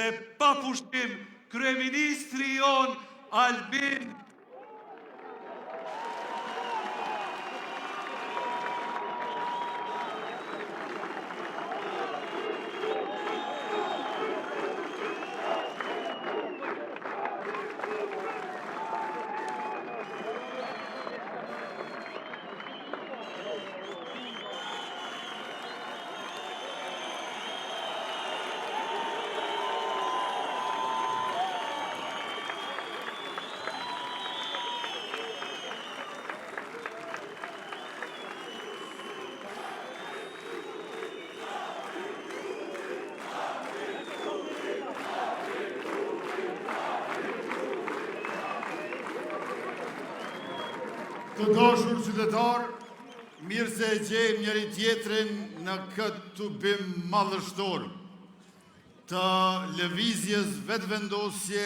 dhe pa pushtim kryeministri jon Albin Të dashur qytetar, mirë se e gjejmë njëri tjetrin në këtë tubim madhështor të lëvizjes vetëvendosje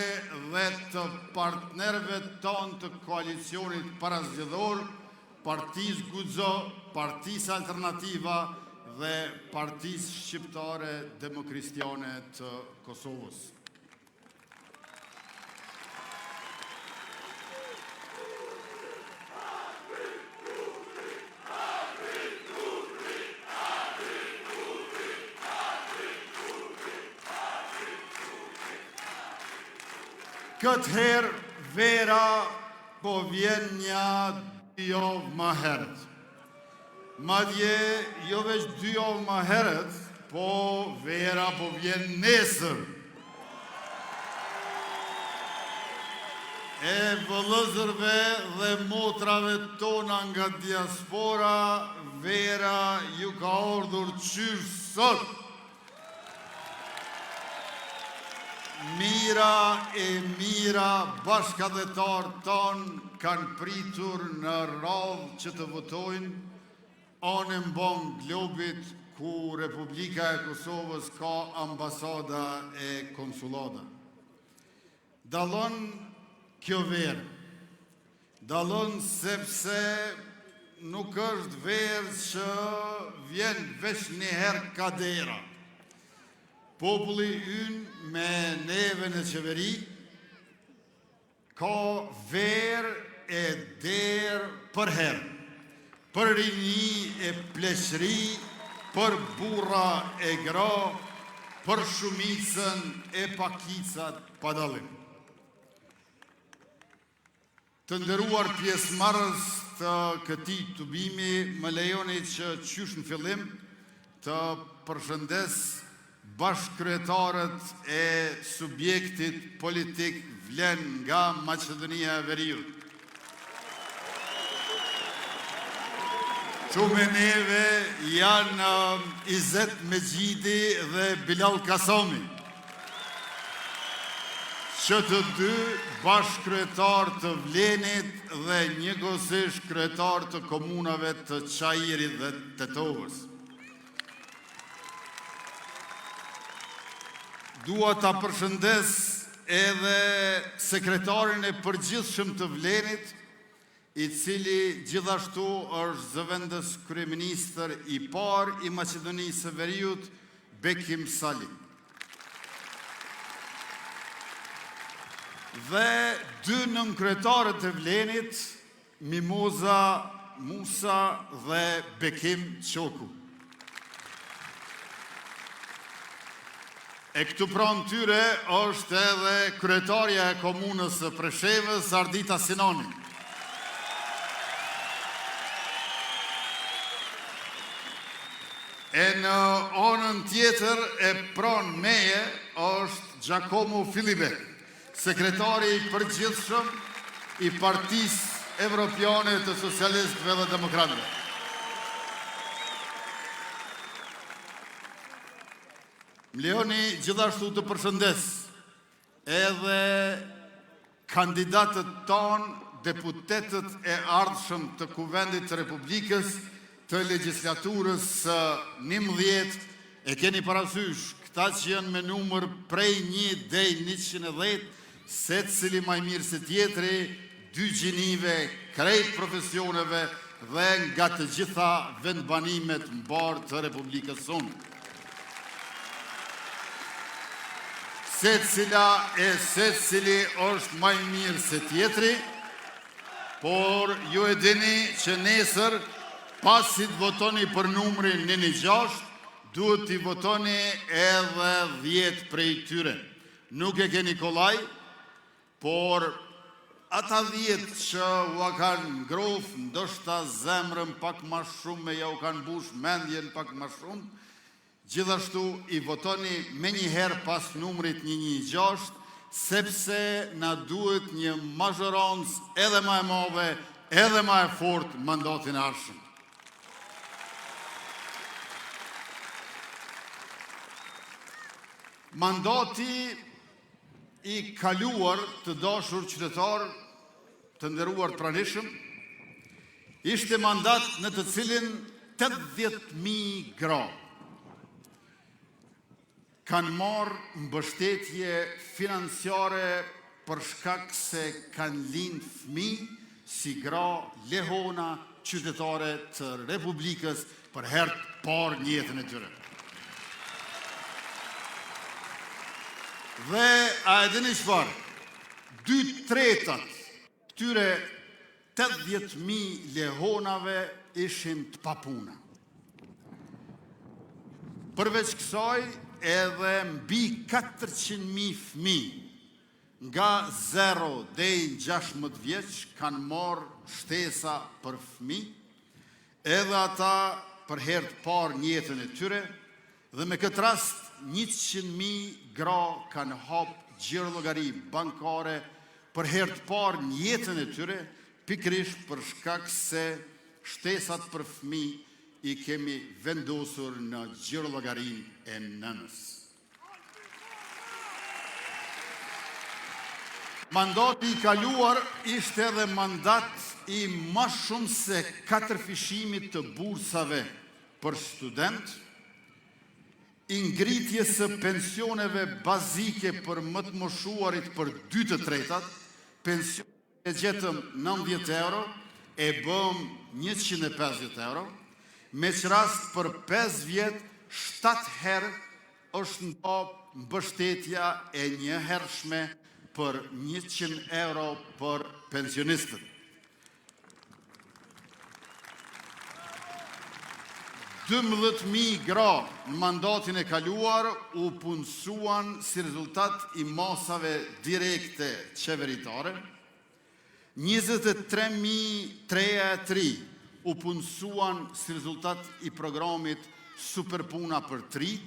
dhe të partnerëve tonë të koalicionit parazgjedhor, Partisë Guxo, Partisë Alternativa dhe Partisë Shqiptare Demokristiane të Kosovës. Këtë herë vera po vjen një 2 javë më herët. Madje jo veç 2 javë më herët, po vera po vjen nesër. E vëllëzërve dhe motrave tona nga diaspora, vera ju ka ardhur qysh sot. Mira e mira bashkëdhetarë tonë kanë pritur në radhë që të votojnë anë mban globit ku Republika e Kosovës ka ambasada e konsulata. Dallon kjo verë, dallon sepse nuk është verë që vjen veç njëherë kadera. Populli ynë me neve në qeveri ka verë e derë për herë, për rini e pleqëri, për burra e gra, për shumicën e pakicat pa dallim. Të nderuar pjesëmarrës të këtij tubimi, më lejoni që qysh në fillim të përshëndes bashkëkryetarët e subjektit politik vlen nga Maqedonia e Veriut. Tu me neve janë Izet Mexhidi dhe Bilal Kasami, që të dy bashkëkryetar të Vlenit dhe njëkohësisht kryetar të komunave të Çajirit dhe Tetovës. Dua ta përshëndes edhe sekretarin e përgjithshëm të Vlenit, i cili gjithashtu është zëvendës kryeministër i parë i Maqedonisë së Veriut, Bekim Sali. Dhe 2 nënkretarët e Vlenit, Mimoza Musa dhe Bekim Çoku. E këtu pranë tyre është edhe kryetarja e komunës së Preshevës, Ardita Sinani. E në anën tjetër e pranë meje është Giacomo Filibek, sekretari i përgjithshëm i Partisë Evropiane të Socialistëve dhe Demokratëve. Më lejoni gjithashtu të përshëndes edhe kandidatët tonë, deputetët e ardhshëm të Kuvendit të Republikës të legislaturës 11, e keni parasysh, këta që janë me numër prej 1 deri 110, secili më mirë se tjetri, 2 gjinive, krejt profesioneve dhe nga të gjitha vendbanimet mbar të Republikës sonë. secila e secili është më i mirë se tjetri, por ju e dini që nesër, pasi të votoni për numrin 116, duhet t'i votoni edhe 10 prej tyre. Nuk e keni kollaj, por ata 10 që ua kanë ngrof, ndoshta zemrën pak ma shumë, ja u kanë bush mendjen pak ma shumë, gjithashtu i votoni me njëherë pas numrit 116, sepse na duhet një mazhorancë edhe ma e madhe, edhe ma e fortë mandatin e ardhshëm. Mandati i kaluar të dashur qytetar, të nderuar pranishëm, ishte mandat në të cilin 80.000 gra kanë marrë mbështetje financiare për shkak se kanë lindë fëmijë si gra lehona qytetare të Republikës për herë të parë në jetën e tyre. Dhe a e dini çfarë? 2/3 këtyre 80.000 lehonave ishin të papuna. Përveç kësaj, edhe mbi 400.000 fëmijë nga 0 deri 16 vjeç kanë marrë shtesa për fëmijë, edhe ata për herë të parë në jetën e tyre, dhe me këtë rast 100.000 gra kanë hapë gjirëllogari bankare për herë të parë në jetën e tyre, pikërisht për shkak se shtesat për fëmijë i kemi vendosur në gjirëllogarinë e nënës. Mandati i kaluar ishte edhe mandat i më shumë se 4 fishimit të bursave për student, i ngritjes së pensioneve bazike për më të moshuarit për 2/3, pensionet e gjetëm 90 euro, e bëm 150 euro, me që rast për 5 vjet, 7 herë është nda mbështetja e njëhershme për 100 euro për pensionistët. $12.000 gra në mandatin e kaluar u punësuan si rezultat i masave direkte qeveritare, 23.303 u punësuan si rezultat i programit Superpuna për Trit,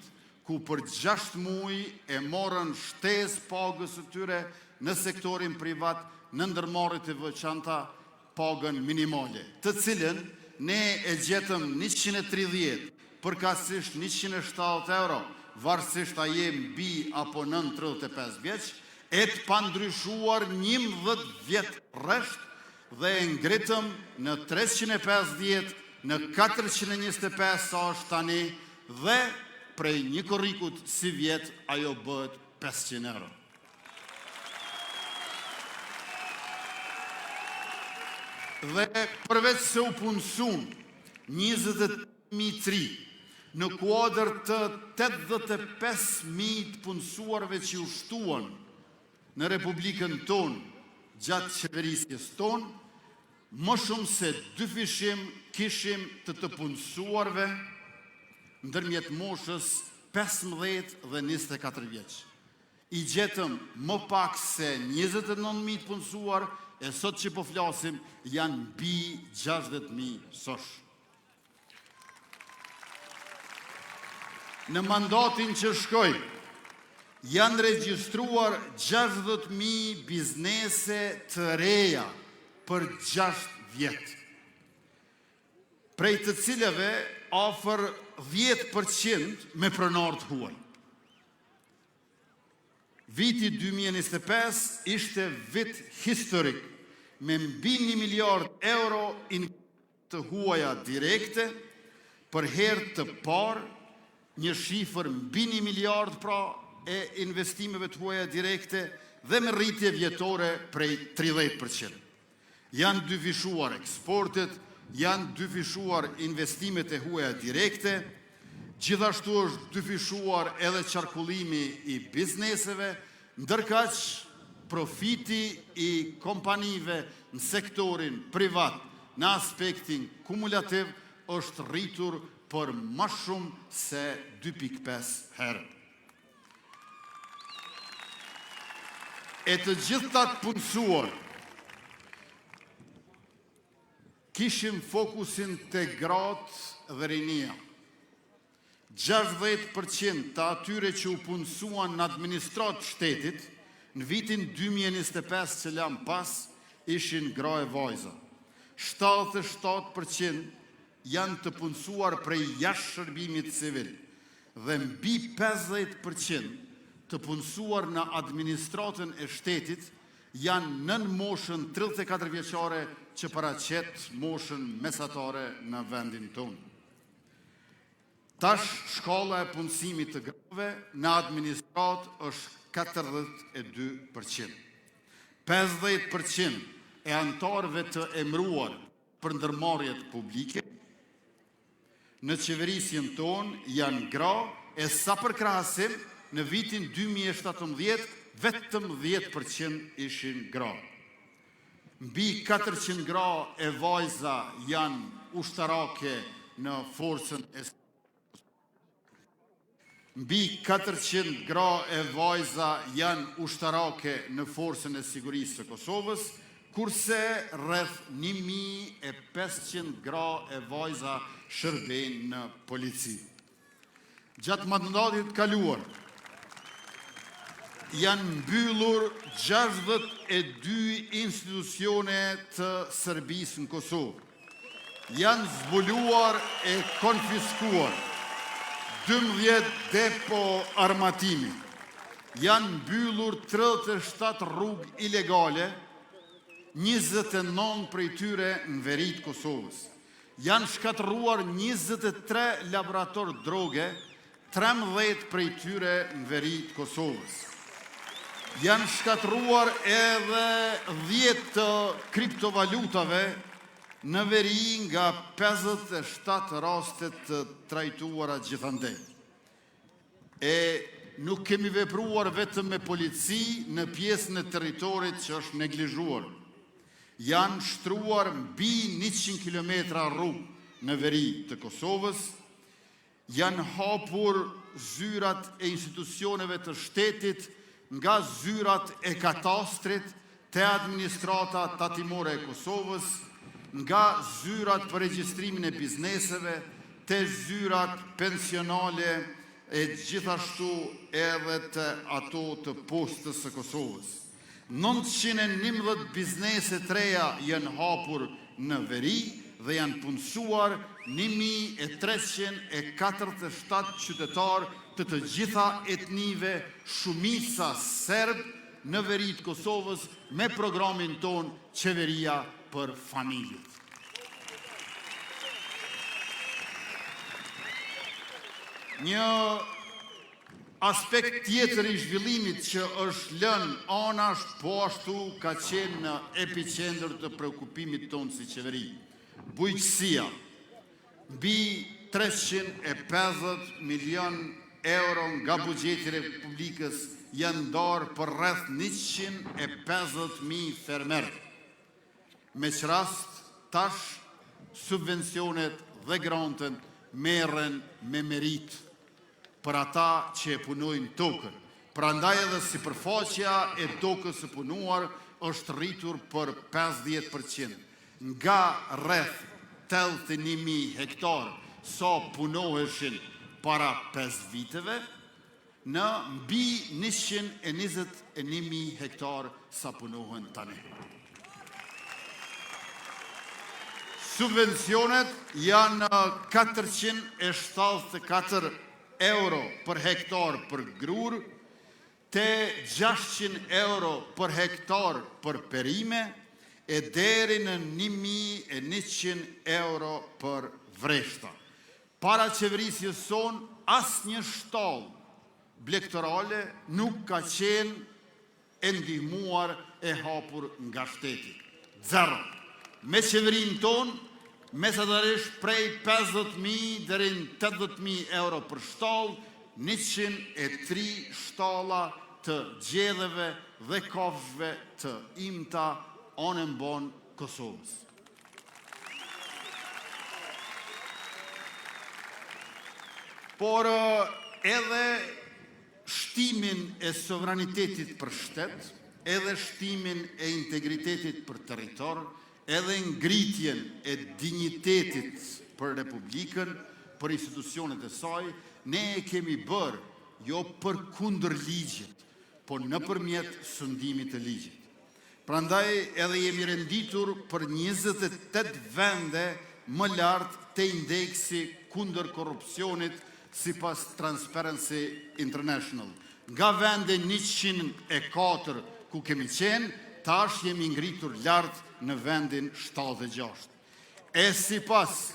ku për 6 muaj e morën shtesë pagës së tyre në sektorin privat, në ndërmarrjet e veçanta pagën minimale, të cilën ne e gjetëm 130, përkatësisht 170 euro, varësisht a je mbi apo nën 35 vjeç, e të pandryshuar 11 vjet rresht, dhe e ngritëm në 350, në 425 sa është tani, dhe prej një korrikut si vjet ajo bëhet 500 euro. Dhe përveç se u punësun 20.003 në kuadër të 85.000 të punësuarve që u shtuan në Republikën tonë gjatë qeverisjes tonë, më shumë se 2 fishim kishim të punësuarve ndërmjet moshës 15 dhe 24 vjeç. I gjetëm më pak se 29.000 të punësuar, e sot që po flasim janë mbi 60.000 sosh. Në mandatin që shkoj, janë regjistruar 60.000 biznese të reja për 6 vjet, prej të cilave afër 10% me pronar të huaj. Viti 2025 ishte vit historik, me mbi 1 miliard euro të huaja direkte, për herë të parë një shifër mbi 1 miliard pra e investimeve të huaja direkte dhe me rritje vjetore prej 30%. Janë dyfishuar eksportet, janë dyfishuar investimet e huaja direkte, gjithashtu është dyfishuar edhe qarkullimi i bizneseve ndërkaq profiti i kompanive në sektorin privat në aspektin kumulativ është rritur për më shumë se 2.5 herë. E të gjithat punësuar kishim fokusin të gratë dhe rinia. 60% të atyre që u punësuan në administratë shtetit në vitin 2025 që lam pas ishin gra e vajza. 77% janë të punësuar prej jashtë shërbimit civil dhe mbi 50% të punësuar në administratën e shtetit janë nën moshën 34 vjeçare që paraqet moshën mesatare në vendin tonë. Tash shkalla e punësimit të grave në administrat është 42%. 50% e antarëve të emëruar për ndërmarrjet publike në qeverisjen tonë janë gra e sa për krahasim në vitin 2017 vetëm 10% ishin gra. Mbi 400 gra e vajza janë ushtarake në forcën e Mbi 400 gra e vajza janë ushtarake në forcën e sigurisë së Kosovës, kurse rreth 1500 gra e vajza shërbejnë në polici. Gjatë mandatit kaluar, janë mbyllur 62 institucione të Serbisë në Kosovë. Janë zbuluar e konfiskuar 12 depo armatimi. Janë mbyllur 37 rrugë ilegale, 29 prej tyre në veri të Kosovës. Janë shkatëruar 23 laborator droge, 13 prej tyre në veri të Kosovës. Janë shkatëruar edhe 10 të kriptovalutave në veri nga 57 rastet të trajtuara gjithandej. E nuk kemi vepruar vetëm me polici në pjesën e territorit që është neglizhuar. Janë shtruar mbi 100 km rrugë në veri të Kosovës, janë hapur zyrat e institucioneve të shtetit nga zyrat e katastrit te administrata tatimore e Kosovës, nga zyrat për regjistrimin e bizneseve, te zyrat pensionale e gjithashtu edhe të ato të postës së Kosovës. 911 biznese të reja janë hapur në veri dhe janë punësuar 1347 qytetar të gjitha etnive, shumica serb në veri të Kosovës me programin ton Qeveria për familjet. Një aspekt tjetër i zhvillimit që është lënë anash, po ashtu ka qenë në epicentër të preokupimit tonë si qeveri. Bujqësia, mbi 350 milion euro nga buxheti i Republikës janë ndarë për rreth 150.000 fermerë. Me që rast, tash, subvencionet dhe grantën merren me merit për ata që e punojnë tokën. Prandaj edhe sipërfaqja e tokës së punuar është rritur për 50%. Nga rreth 81.000 hektar sa punoheshin para 5 viteve, në mbi 121.000 hektar sa punohen tani. Subvencionet janë 474 euro për hektar për grur, te 600 euro për hektar për perime, e deri në 1.100 euro për vreshta. Para qeverisjes son, asnjë shtallë blegtorale nuk ka qenë e ndihmuar e hapur nga shteti. Zero. Me qeverinë tonë, mesatarisht prej 50.000 deri në 80.000 euro për shtallë, 103 shtalla të gjedheve dhe kafshëve të imta anën bon Kosovës. Por edhe shtimin e sovranitetit për shtet, edhe shtimin e integritetit për territor, edhe ngritjen e dignitetit për Republikën, për institucionet e saj, ne e kemi bërë jo për kundër ligjit, po nëpërmjet sundimit të ligjit. Prandaj edhe jemi renditur për 28 vende më lartë të indeksi kundër korrupsionit sipas Transparency International. Nga vende 104 ku kemi qenë, tash jemi ngritur lartë në vendin 76. E sipas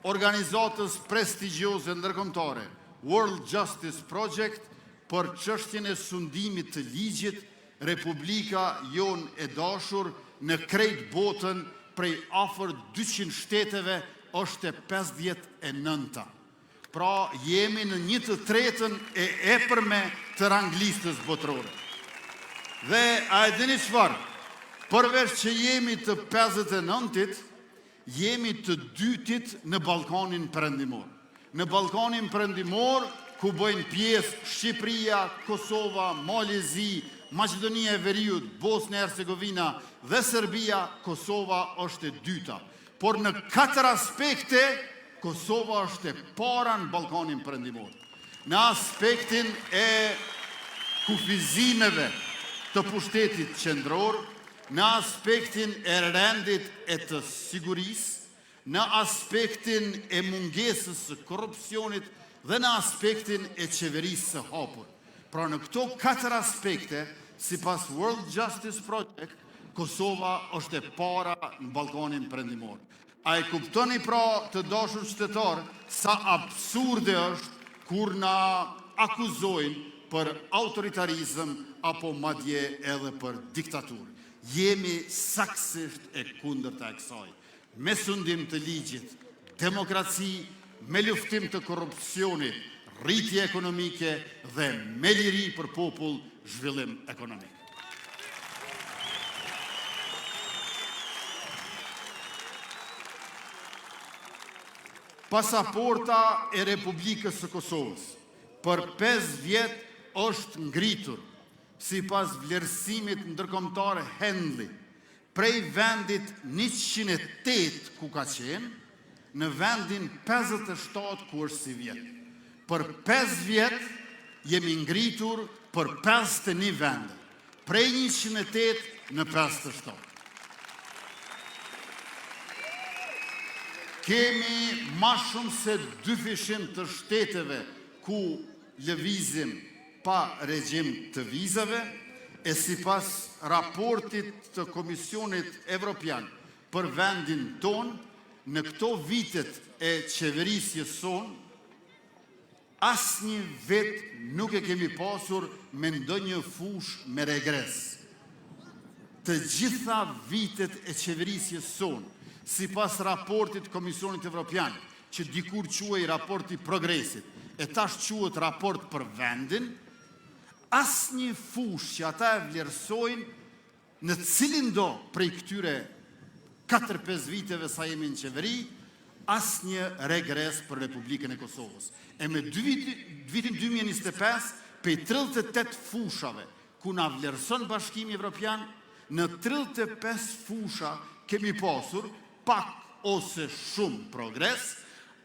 organizatës prestigjioze ndërkombëtare World Justice Project, për çështjen e sundimit të ligjit, Republika jon e dashur në krejt botën prej afër 200 shteteve është e 59. Pra jemi në 1/3 e epërme të ranglistës botërore. Dhe a e dini çfarë? Përveç që jemi të 59-tit, jemi të dytit në Ballkanin Perëndimor. Në Ballkanin Perëndimor, ku bëjnë pjesë Shqipëria, Kosova, Malezi, Maqedonia e Veriut, Bosna e Hercegovina dhe Serbia, Kosova është e dyta. Por në 4 aspekte, Kosova është e para në Ballkanin Perëndimor. Në aspektin e kufizimeve të pushtetit qendror, në aspektin e rendit e të sigurisë, në aspektin e mungesës së korrupsionit dhe në aspektin e qeverisë së hapur. Pra në këto 4 aspekte, sipas World Justice Project, Kosova është e para në Ballkanin Perëndimor. A e kuptoni pra, të dashur qytetar, sa absurde është kur na akuzojnë për autoritarizëm apo madje edhe për diktaturë. Jemi saktësisht e kundërta e kësaj. Me sundim të ligjit, demokraci, me luftim të korrupsionit, rritje ekonomike dhe me liri për popull, zhvillim ekonomik. Pasaporta e Republikës së Kosovës për 5 vjet është ngritur sipas vlerësimit ndërkombëtar Henley prej vendit 108 ku ka qenë në vendin 57 ku është si vjet. Për 5 vjet jemi ngritur për 51 vende, prej 108 në 57. Kemi ma shumë se 2 fishim të shteteve ku lëvizim pa regjim të vizave, e sipas raportit të Komisionit Evropian për vendin ton, në këto vitet e qeverisjes son, asnjë vet nuk e kemi pasur me ndonjë fush me regres. Të gjitha vitet e qeverisjes son, sipas raportit Komisionit Evropian, që dikur quhej raporti progresit, e tash quhet raport për vendin, asnjë fush që ata e vlerësojnë në cilin do prej këtyre 4-5 viteve sa jemi në qeveri, asnjë regres për Republikën e Kosovës. E me vitin 2025, pej 38 fushave ku na vlerëson Bashkimi Evropian, në 35 fusha kemi pasur pak ose shumë progres,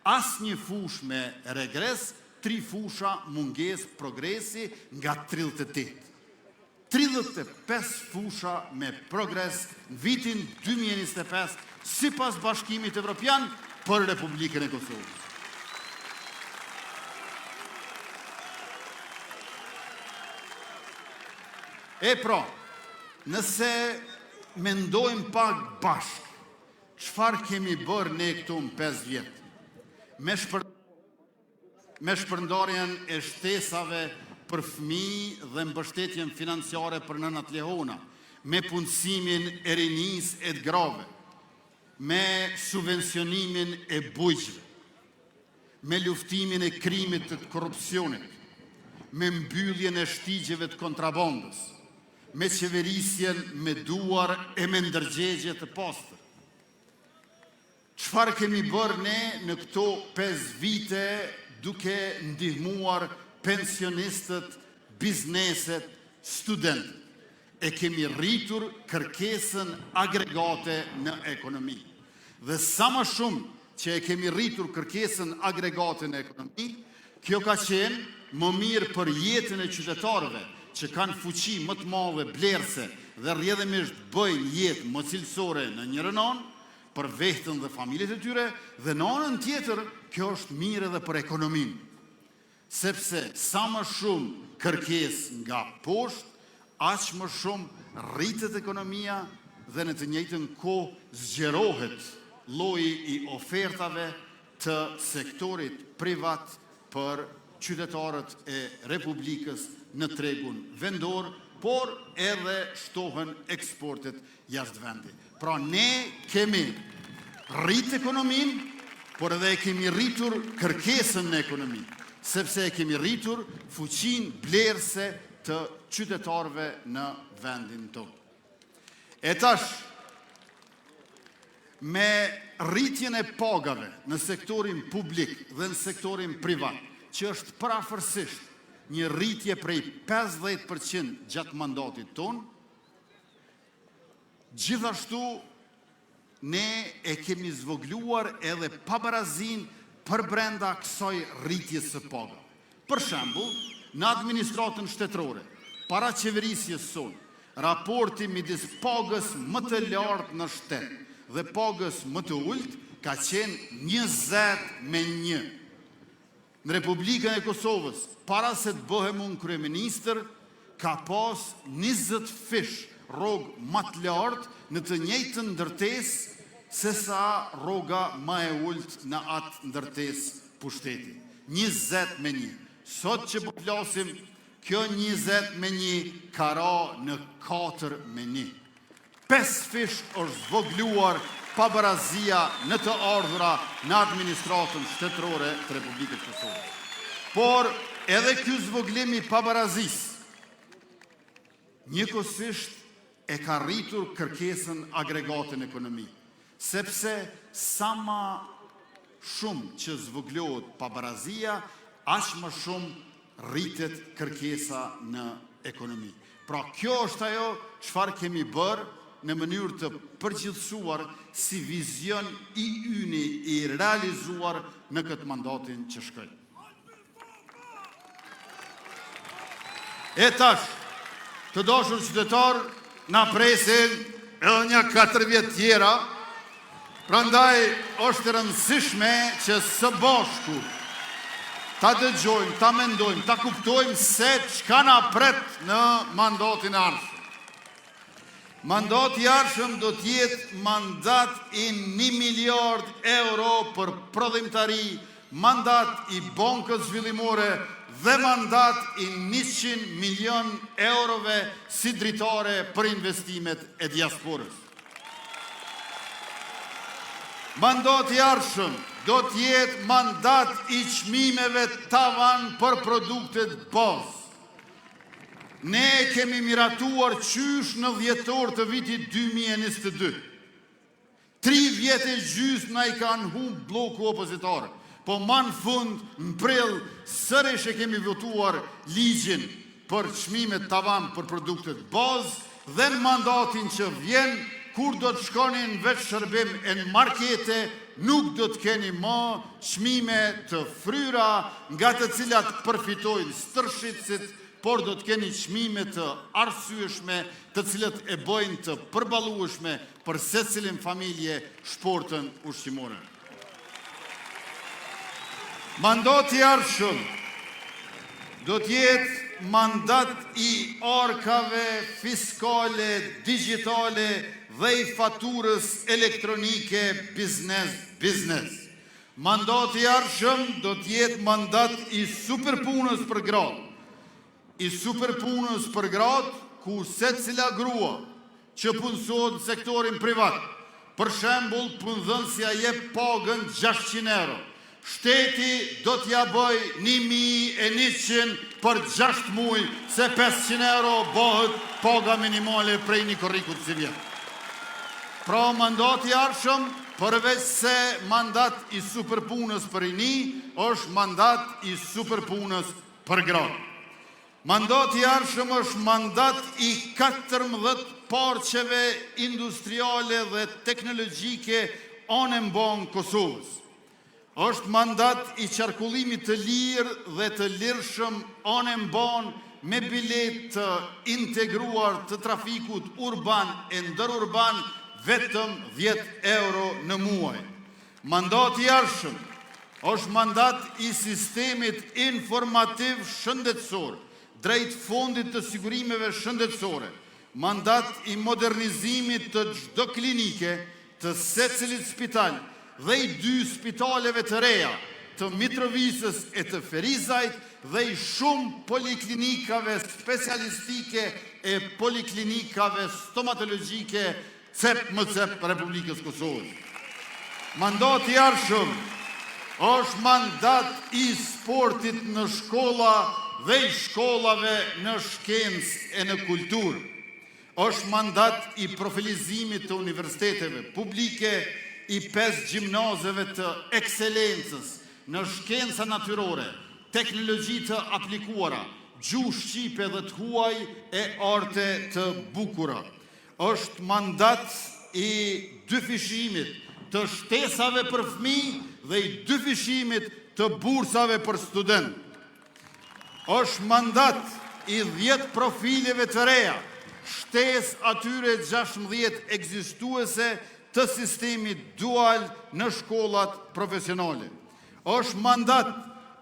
asnjë fush me regres, 3 fusha munges progresi nga 38. 35 fusha me progres në vitin 2025 sipas Bashkimit Evropian për Republikën e Kosovës. E pra, nëse mendojmë pak bashk, çfarë kemi bërë ne këtu në 5 vjet? Me shpërndarjen e shtesave për fëmijë dhe mbështetjen financiare për nënat lehona, me punësimin e rinisë e të grave, me subvencionimin e bujqve, me luftimin e krimit të korrupsionit, me mbylljen e shtigjeve të kontrabandës, me qeverisjen me duar e me ndërgjegje të pastër. Çfarë kemi bërë ne në këto 5 vite duke ndihmuar pensionistët, bizneset, studentët? E kemi rritur kërkesën agregate në ekonomi. Dhe sa më shumë që e kemi rritur kërkesën agregate në ekonomi, kjo ka qenë më mirë për jetën e qytetarëve, që kanë fuqi më të madhe blerëse dhe rrjedhimisht bëjnë jetë më cilësore në njërin anë, për veten dhe familjet e tyre, dhe në anën tjetër, kjo është mirë edhe për ekonominë. Sepse sa më shumë kërkesë nga poshtë, aq më shumë rritet ekonomia dhe në të njëjtën kohë zgjerohet lloji i ofertave të sektorit privat për qytetarët e Republikës në tregun vendor, por edhe shtohen eksportet jashtë vendit. Pra ne kemi rrit ekonominë, por edhe e kemi rritur kërkesën në ekonomi, sepse e kemi rritur fuqinë blerëse të qytetarëve në vendin tonë. E tash, me rritjen e pagave në sektorin publik dhe në sektorin privat, që është parafërsisht një rritje prej 50% gjatë mandatit tonë, gjithashtu ne e kemi zvogluar edhe pabarazin për brenda kësaj rritjes së pagave. Për shembull, në administratën shtetërore, para qeverisjes sonë, raporti midis pagës më të lartë në shtet dhe pagës më të ulët ka qenë 20-1. Në Republikën e Kosovës, para se të bëhem unë kryeministër, ka pas 20 fish rrogë më të lartë në të njëjtën ndërtesë se sa rroga më e ulët në atë ndërtesë pushteti. 20-1. Sot që po flasim, kjo 20-1 ka ra në 4-1. 5 fish është zvogluar pabarazia në të ardhura në administratën shtetërore të Republikës Kosovës. Por edhe ky zvoglim i pabarazisë njëkohësisht e ka rritur kërkesën agregate në ekonomi, sepse sa më shumë që zvoglohet pabarazia, aq më shumë rritet kërkesa në ekonomi. Pra kjo është ajo çfarë kemi bërë në mënyrë të përgjithësuar si vizion i yni i realizuar në këtë mandatin që shkoj. E tash, të dashur qytetar, na presin edhe një 4 vjet tjera, prandaj është e rëndësishme që së bashku ta dëgjojmë, ta mendojmë, ta kuptojmë se çka na pret në mandatin e ardhshëm. Mandati i ardhshëm do të jetë mandat i 1 miliard euro për prodhimtari, mandat i Bankës Zhvillimore dhe mandat i 100 milion eurove si dritare për investimet e diasporës. Mandati i ardhshëm do të jetë mandat i çmimeve tavan për produktet bazë. Ne kemi miratuar qysh në dhjetor të vitit 2022. 3 vjetë e gjysmë na i kanë humb bloku opozitar, po ma në fund, në prill, sërish e kemi votuar ligjin për çmimet tavan për produktet bazë dhe në mandatin që vjen, kur do të shkonin veç shërbim e në markete, nuk do të keni më çmime të fryra nga të cilat përfitojnë stërshitësit, por do të keni çmime të arsyeshme, të cilat e bëjnë të përballueshme për secilin familje shportën ushqimore. Mandati i ardhshëm do të jetë mandat i arkave fiskale, digjitale dhe i faturës elektronike biznes. Mandati i ardhshëm do të jetë mandat i superpunës për gratë. I superpunës për gratë, ku secila grua që punësohet në sektorin privat, për shembull punëdhënësja jep pagën 600 euro, Shteti do t'ja bëj 1.100 për 6 muaj, se 500 euro bëhet paga minimale prej një korrikut si vjetë. Pra mandati ardhshëm, përveç se mandat i superpunës për rini, është mandat i superpunës për gratë. Mandati ardhshëm është mandat i 14 parqeve industriale dhe teknologjike anë mban Kosovës. Është mandat i qarkullimit të lirë dhe të lirshëm anë mban me bilet të integruar të trafikut urban e ndërurban vetëm 10 euro në muaj. Mandati ardhshëm është mandat i sistemit informativ shëndetësor drejt fondit të sigurimeve shëndetësore, mandat i modernizimit të çdo klinike, të secilit spital dhe i 2 spitaleve të reja, të Mitrovisës e të Ferizajt dhe i shumë poliklinikave specialistike e poliklinikave stomatologjike cep më cep Republikës Kosovës. Mandati i ardhshëm është mandat i sportit në shkolla dhe i shkollave në shkencë e në kulturë. Është mandat i profilizimit të universiteteve publike, i 5 gjimnazeve të ekselencës në shkenca natyrore, teknologji të aplikuara, gjuhë shqipe dhe të huaj e arte të bukura. Është mandat i dyfishimit të shtesave për fëmijë dhe i dyfishimit të bursave për student. Është mandat i 10 profileve të reja, shtes atyre 16 ekzistuese të sistemit dual në shkollat profesionale. Është mandat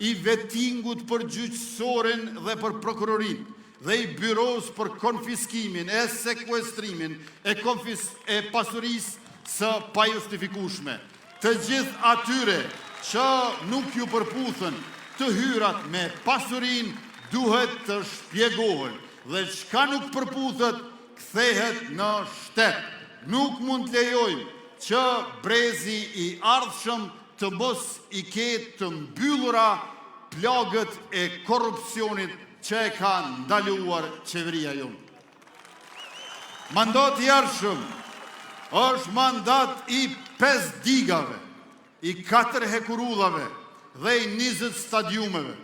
i vetingut për gjyqësorin dhe për prokurorin dhe i byros për konfiskimin e sekuestrimin e pasurisë së pajustifikueshme. Të gjithë atyre që nuk ju përputhen të hyrat me pasurin duhet të shpjegohen dhe çka nuk përputhet kthehet në shtet. Nuk mund të lejojmë që brezi i ardhshëm të mos i ketë të mbyllura plagët e korrupsionit që e ka ndaluar qeveria jonë. Mandati i ardhshëm është mandat i 5 digave, i 4 hekurudhave dhe i 20 stadiumeve.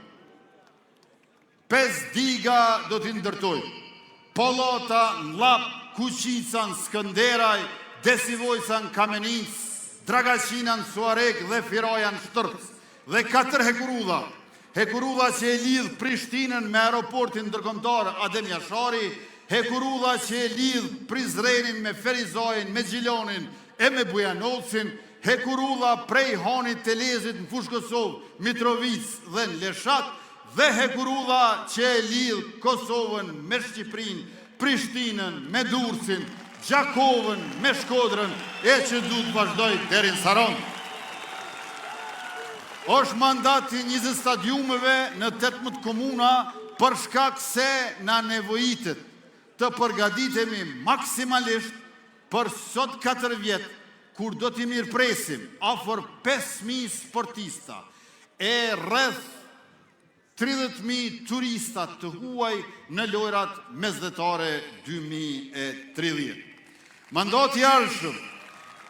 5 diga do t'i ndërtoj. Pollota në Llap, Kuqica në Skënderaj, Desivojca në Kamenic, Dragaçina në Suarek dhe Firaja në Shtërc. Dhe 4 hekurudha. Hekurudha që e lidh Prishtinën me aeroportin ndërkombëtar Adem Jashari, hekurudha që e lidh Prizrenin me Ferizajin, me Gjilonin e me Bujanovcin, hekurudha prej Hanit Telezit në Fushë Kosovë, Mitrovic dhe në Leshat, dhe hekurudha që e lidh Kosovën me Shqipërinë, Prishtinën me Durrësin, Gjakovën me Shkodrën e që du të vazhdoj deri në Saron. Është mandati 20 stadiumeve në 18 komuna për shkak se na nevojitet të përgatitemi maksimalisht për sot 4 vjet kur do t'i mirëpresim afër 5.000 sportista e rreth 30.000 turistat të huaj në lojrat mesdhetare 2030. Mandati i ardhshëm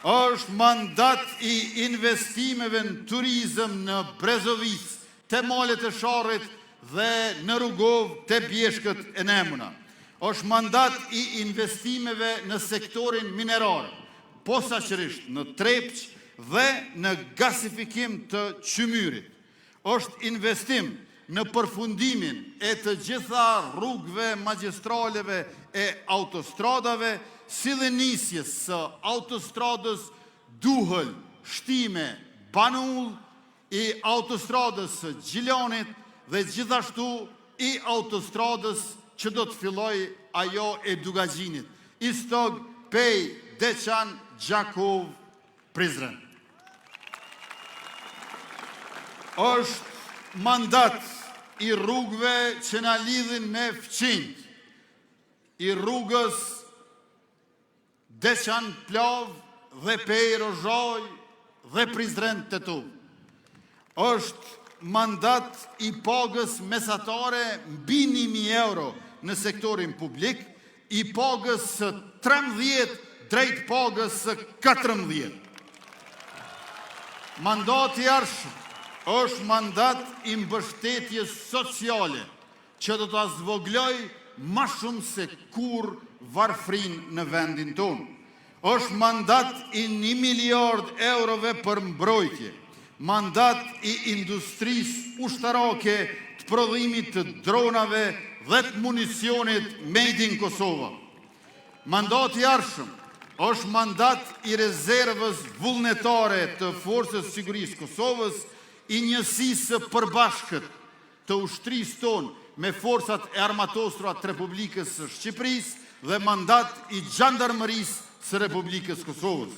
është mandat i investimeve në turizëm në Brezovic, te malet e Sharrit dhe në Rugov te Bjeshkët e Nemuna. Është mandat i investimeve në sektorin minerar, posaçërisht në Trepç dhe në gasifikim të Qymyrit. Është investim në përfundimin e të gjitha rrugëve, magjistraleve e autostradave, si dhe nisjes së autostradës Duhël-Shtime Banull, i autostradës së Gjilonit dhe gjithashtu i autostradës që do të filloj ajo e Dugagjinit, Istog, Pej, Deçan, Gjakov, Prizren. Është mandat i rrugëve që na lidhin me fqinjt, i rrugës Deçan Plav dhe Pej Rozhoj dhe Prizren Tetull. është mandat i pagës mesatare mbi 1.000 euro në sektorin publik, i pagës së 13 drejt pagës së 14. Mandati i arshëm është mandat i mbështetjes sociale që do ta zvogloj më shumë se kur varfrinë në vendin tonë. Është mandat i 1 miliard eurove për mbrojtje, mandat i industrisë ushtarake të prodhimit të dronave dhe të municionit made in Kosova. Mandati i arshëm është mandat i rezervës vullnetare të Forcës Sigurisë Kosovës, i njësisë së përbashkët të ushtrisë tonë me forcat e armatosura të Republikës së Shqipërisë dhe mandat i Gjandarmërisë së Republikës Kosovës.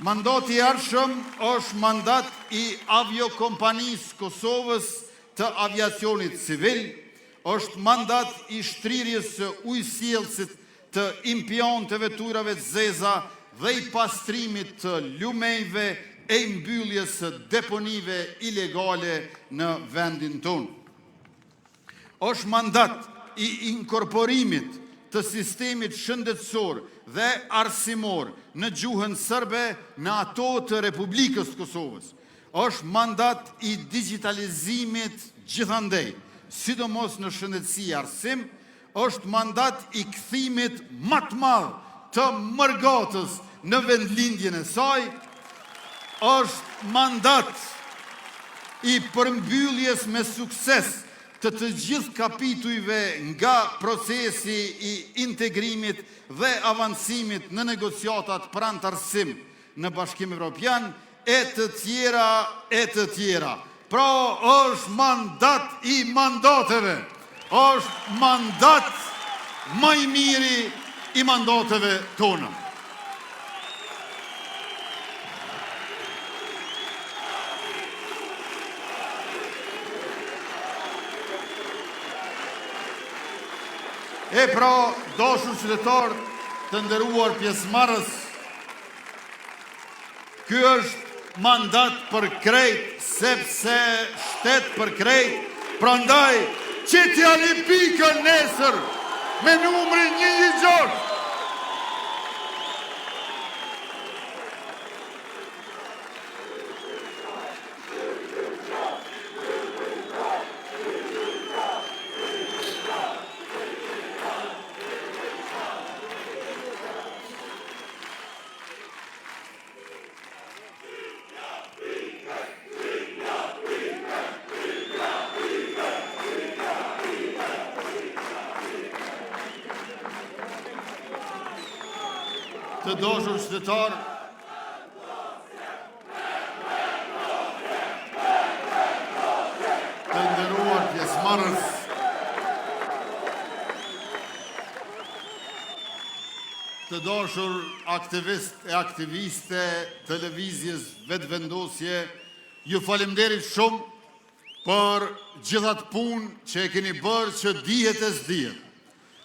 Mandati i arshëm është mandat i Aviokompanisë Kosovës të aviacionit civil, është mandat i shtrirjes së ujësjellësit të impionteve të ujrave të zeza dhe i pastrimit të lumejve e mbylljes së deponive ilegale në vendin tonë. Është mandat i inkorporimit të sistemit shëndetësor dhe arsimor në gjuhën serbe në ato të Republikës Kosovës. Është mandat i digitalizimit gjithandej, sidomos në shëndetësi e arsim, është mandat i kthimit më të madh të mërgatës në vendlindjen e saj, është mandat i përmbylljes me sukses të gjithë kapitujve nga procesi i integrimit dhe avancimit në negociatat për antarësim në Bashkimin Evropian, e të tjera. Pra është mandat i mandateve, është mandat më i miri i mandateve tona. E pra, dashur qytetarë të nderuar pjesëmarrës, ky është mandat për krejt, sepse shtet për krejt, prandaj qitja një pikën nesër me numrin 116. Të dashur qytetarë, të nderuar pjesëmarrës, të dashur aktivist e aktiviste të lëvizjes vetëvendosje, ju falemnderit shumë për gjithat punë që e keni bërë që dihet e s'dihet,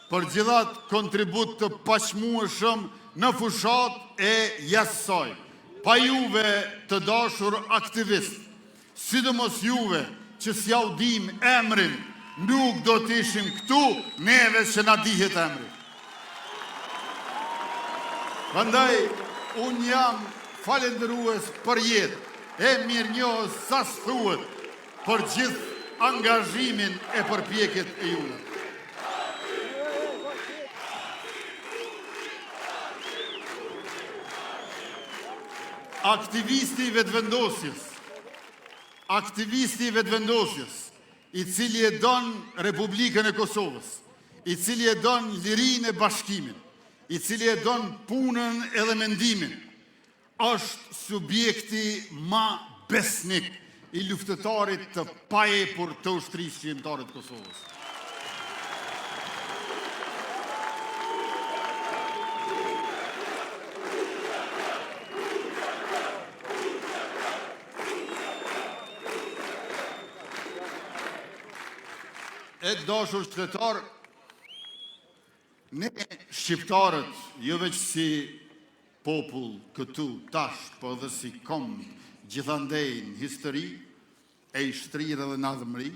për gjithat kontribut të paqmueshëm në fushat e jasaj. Pa juve të dashur aktivist, sidomos juve që s'ja u dim emrin, nuk do të ishim këtu neve që na dihet emri. Prandaj, unë jam falendërues për jetë, e mirënjohës sa s'thuhet për gjithë angazhimin e përpjekjet e juve. Aktivisti i vetëvendosjes, i cili e don Republikën e Kosovës, i cili e don lirinë e bashkimin, i cili e don punën edhe mendimin, është subjekti më besnik i luftëtarit të paepur të ushtrisë shqiptare të Kosovës. E dashur qytetarë, ne shqiptarët, jo veç si popull këtu tash, po dhe si kom gjithandej në histori, e i shtrirë dhe nadhëmëri,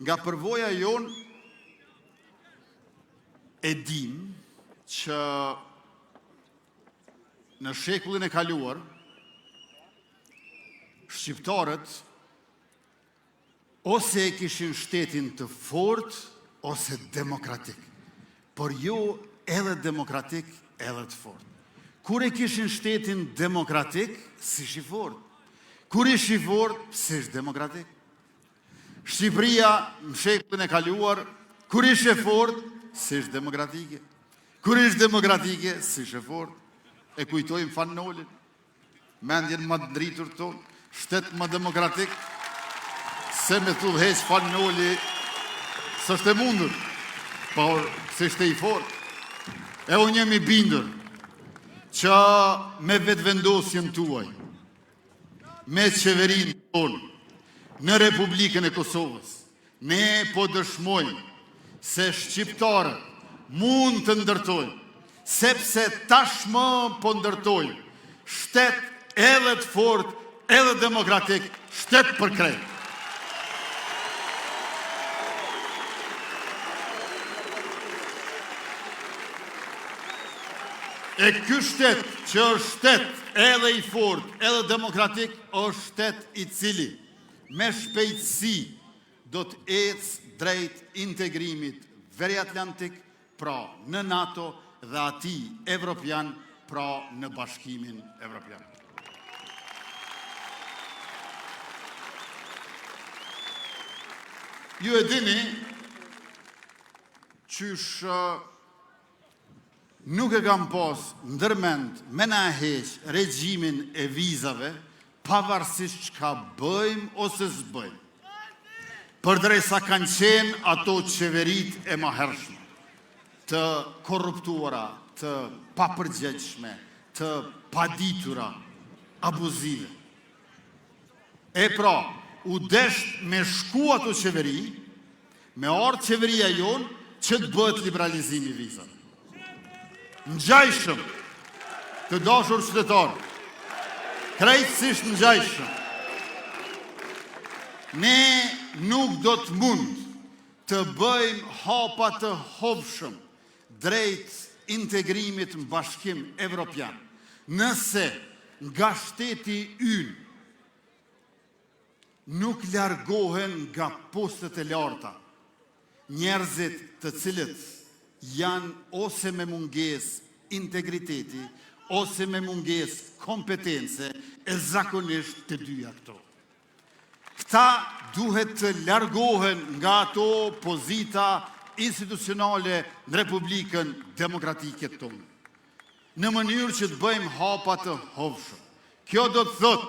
nga përvoja jonë e dim që në shekullin e kaluar, shqiptarët ose e kishin shtetin të fort, ose demokratik. Por jo edhe demokratik, edhe të fort. Kur e kishin shtetin demokratik, si shi fort. Kur ishi fort, si është demokratik. Shqipëria në shekullin e kaluar, kur ishe fort, si është demokratike. Kur ishte demokratike, si është fort. E kujtojmë Fanolin, mendjen më të ndritur tonë, shtet më demokratik, se me të dheq Fanoli, s'është e mundur, por se ishte i fort. E unë jemi bindur që me vetëvendosjen tuaj, me qeverinë tonë, në Republikën e Kosovës, ne po dëshmojmë se shqiptarët mund të ndërtojnë, sepse tashmë po ndërtojnë shtet edhe të fort, edhe demokratik, shtet për krejt. E ky shtet që është shtet edhe i fort, edhe demokratik, është shtet i cili me shpejtësi do të ecë drejt integrimit veriatlantik, pra në NATO dhe ati evropian, pra në bashkimin evropian. Ju e dini qysh nuk e kam pas ndërmend me na heq regjimin e vizave, pavarësisht që ka bëjmë ose s'bëjmë. Përdresa kanë qenë ato qeverit e mahershme, të korruptuara, të papërgjegjshme, të paditura, abuzive. E pra, u desht me shku ato qeveri, me ardhë qeveria jonë, që të bëhet liberalizimi vizave. Ngjajshëm, të dashur qytetarë, krejtësisht ngjajshëm. Ne nuk do të mund të bëjmë hapa të hovshëm drejt integrimit në bashkim evropian, nëse nga shteti ynë nuk largohen nga postet e larta njerëzit të cilët janë ose me munges integriteti, ose me munges kompetence, e zakonisht të dyja këto. Këta duhet të largohen nga ato pozita institucionale në Republikën Demokratike tonë, në mënyrë që të bëjmë hapa të hovshëm. Kjo do të thotë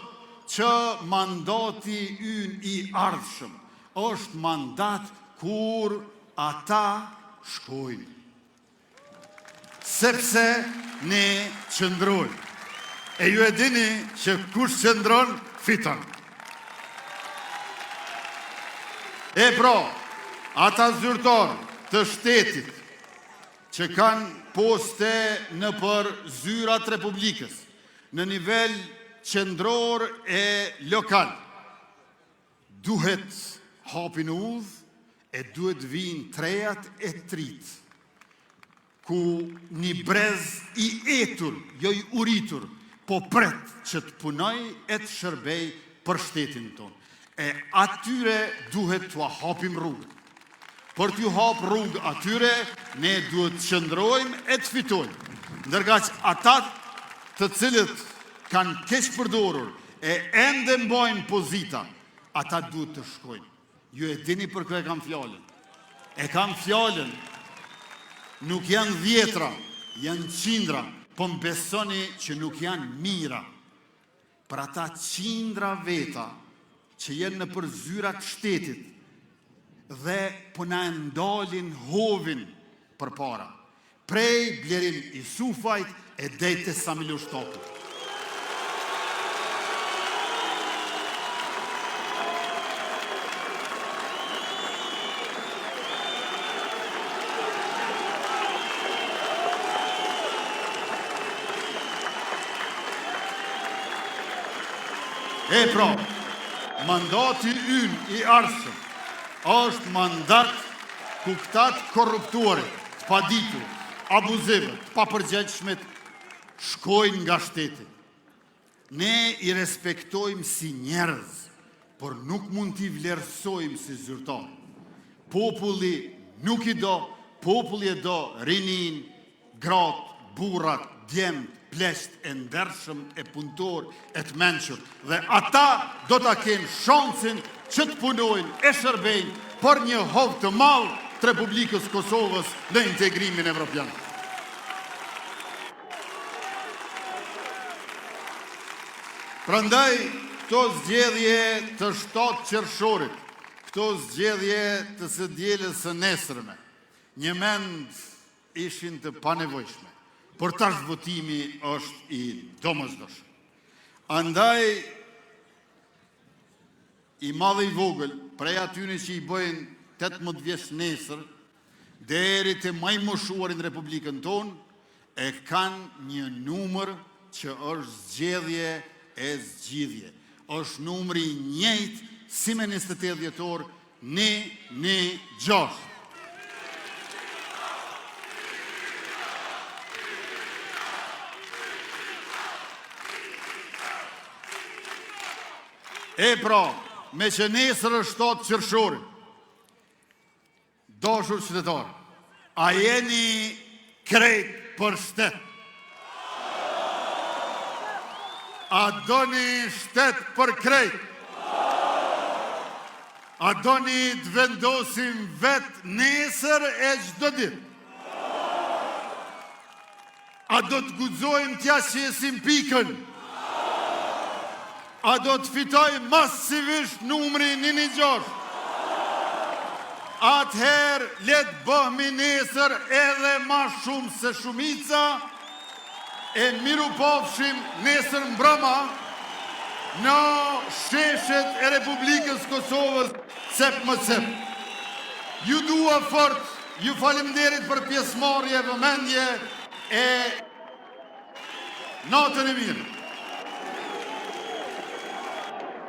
që mandati ynë i ardhshëm është mandat kur ata shkojnë. Sepse ne qëndrojmë. E ju e dini që kush qëndron, fiton. E pra, ata zyrtarë të shtetit që kanë poste në për zyrat Republikës, në nivel qendror e lokal, duhet hapin udhë e duhet vinë trejat e tritë, ku një brez i etur, jo i uritur, po pret që të punoj e të shërbej për shtetin tonë. E atyre duhet të hapim rrugë. Për t'ju hap rrugë atyre, ne duhet të qëndrojmë e të fitojmë. Ndërka që ata të cilët kanë keq përdorur e ende mbajnë pozita, ata duhet të shkojnë. Ju e dini për kë e kam fjallën. E kam fjallën, nuk janë 10, janë 100, po më besoni që nuk janë mira. Për ata 100 veta që jenë në përzyrat shtetit dhe po na ndalin hovin për para, prej Blerim Isufajt e dejtë Samilo Shtoput. mandati ynë i ardhshëm është mandat ku këta të korruptuarit, të paditur, abuzivët, të papërgjegjshmet shkojnë nga shteti. Ne i respektojmë si njerëz, por nuk mund t'i vlerësojmë si zyrtar. Populli nuk i do, populli e do rinin, gratë, burrat, djemt, plesht e ndershëm, e punëtor, e të menqër. Dhe ata do t'a kenë shansin që të punojnë, e shërbejnë, për një hovë të malë të Republikës Kosovës në integrimin evropian. Prandaj, këto zgjedhje të 7 qershorit, këto zgjedhje të së dielës së nesërme, një mend ishin të panevojshme, por tash votimi është i domosdoshëm. Andaj, i madhe i vogël, prej atyne që i bëjnë 18 vjeç nesër, deri të majmoshuarin Republikën tonë, e kanë një numër që është zgjedhje e zgjidhje. Është numri njëjtë si me 28 dhjetor 116. E pra, me që nesër është 7 qershorit, dashur qytetar, a jeni krejt për shtet? A doni shtet për krejt? A doni të vendosim vetë nesër e çdo ditë? A do të guxojmë t'ja qesim pikën? A do të fitoj masivisht numri 116? Atëherë letë bëhmi nesër edhe ma shumë se shumica, e miru pofshim nesër mbrëma në sheshet e Republikës Kosovës cep më cep. Ju dua fort, ju faleminderit për pjesëmarrje, vëmendje e natën e mirë.